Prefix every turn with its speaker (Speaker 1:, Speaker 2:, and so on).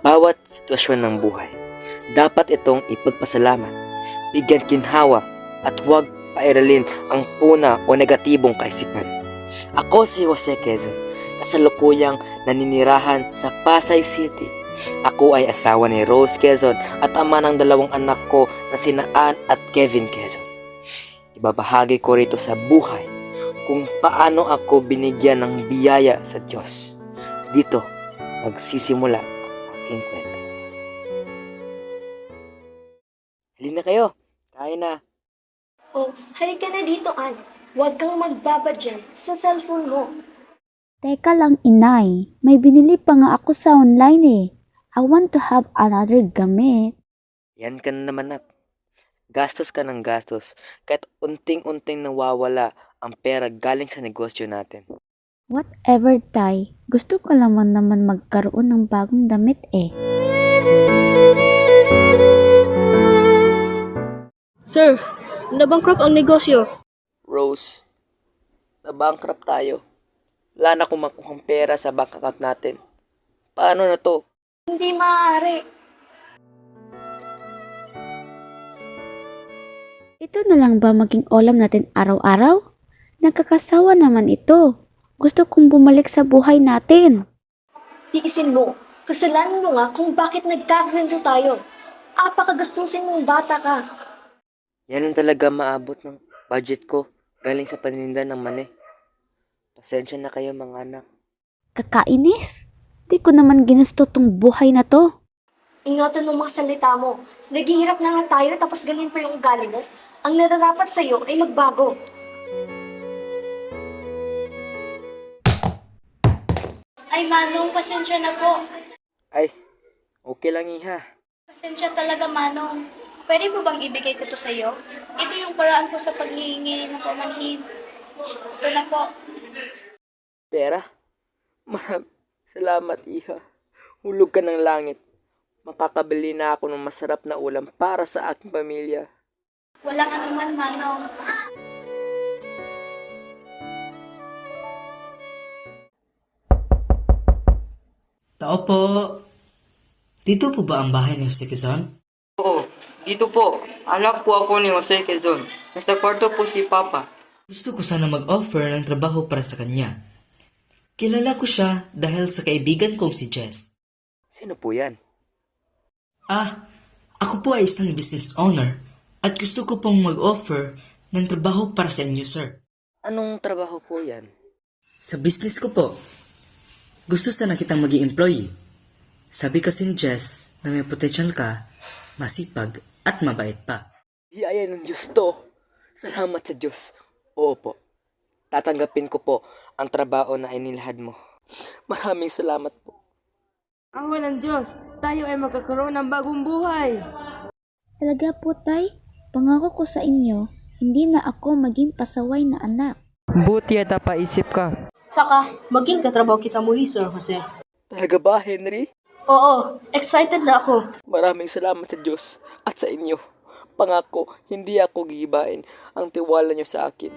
Speaker 1: bawat sitwasyon ng buhay, dapat itong ipagpasalamat, bigyan ginhawa, at huwag pairalin ang puna o negatibong kaisipan. Ako si Jose Quezon, kasalukuyang naninirahan sa Pasay City. Ako ay asawa ni Rose Quezon at ama ng 2 anak ko na sina Ann at Kevin Quezon. Ibabahagi ko rito sa buhay kung paano ako binigyan ng biyaya sa Diyos. Dito magsisimula ang aking kwento. Halina kayo, kain na.
Speaker 2: Oh, halika na dito, Ann. Huwag kang magbaba dyan sa cellphone mo.
Speaker 3: Teka lang, inay. May binili pa nga ako sa online eh. I want to have another gamit.
Speaker 1: Yan ka na naman, nak. Gastos ka ng gastos, kahit unting-unting nawawala ang pera galing sa negosyo natin.
Speaker 3: Whatever, tay. Gusto ko naman magkaroon ng bagong damit eh.
Speaker 2: Sir, nabankrupt ang negosyo.
Speaker 1: Rose, na-bankrupt tayo. Wala na akong makuhang pera sa bank account natin. Paano na to?
Speaker 2: Hindi maaari.
Speaker 3: Ito na lang ba maging ulam natin araw-araw? Nagkakasawa naman ito. Gusto kong bumalik sa buhay natin.
Speaker 2: Tiisin mo. Kasalanan mo nga kung bakit nagkaganito tayo. Apakagastusin mong bata ka.
Speaker 1: Yan lang talaga maabot ng budget ko galing sa paninda ng mani. Pasensya na kayo mga anak.
Speaker 3: Kakainis? Di ko naman ginusto tong buhay na to.
Speaker 2: Ingatan mo mga salita mo. Naghihirap na nga tayo tapos ganyan pa yung ugali mo. Ang nararapat sa'yo ay magbago. Ay, Manong, pasensya na po.
Speaker 1: Ay, okay lang iha.
Speaker 4: Pasensya talaga, Manong. Pwede po bang ibigay ko to sa iyo? Ito yung paraan ko sa paghihingi ng pamanhin. Ito na po.
Speaker 1: Pera? Maraming salamat iha. Hulog ka ng langit. Makakabili na ako ng masarap na ulam para sa aking pamilya.
Speaker 4: Walang anuman, Manong.
Speaker 5: Tao po. Dito po ba ang bahay ni Jose Quezon?
Speaker 6: Oo, dito po. Anak po ako ni Jose Quezon. Nasa kwarto po si Papa.
Speaker 5: Gusto ko sana mag-offer ng trabaho para sa kanya. Kilala ko siya dahil sa kaibigan kong si Jess.
Speaker 1: Sino po yan?
Speaker 5: Ako po ay isang business owner at gusto ko pong mag-offer ng trabaho para sa inyo, sir.
Speaker 1: Anong trabaho po yan?
Speaker 5: Sa business ko po, gusto sana kitang maging employee. Sabi kasi ni Jess na may potential ka, masipag at mabait pa.
Speaker 1: Hiyaya ng Diyos to. Salamat sa Diyos. Oo po. Tatanggapin ko po ang trabaho na inilahad mo. Maraming salamat po.
Speaker 6: Ang walang Diyos, tayo ay magkakaroon ng bagong buhay.
Speaker 3: Talaga po, tay? Pangako ko sa inyo, hindi na ako maging pasaway na anak.
Speaker 6: Buti at napaisip ka.
Speaker 7: Tsaka, maging katrabaho kita muli, Sir Jose.
Speaker 1: Talaga ba, Henry?
Speaker 7: Oo, excited na ako.
Speaker 1: Maraming salamat sa Diyos at sa inyo. Pangako, hindi ako gigibain ang tiwala niyo sa akin.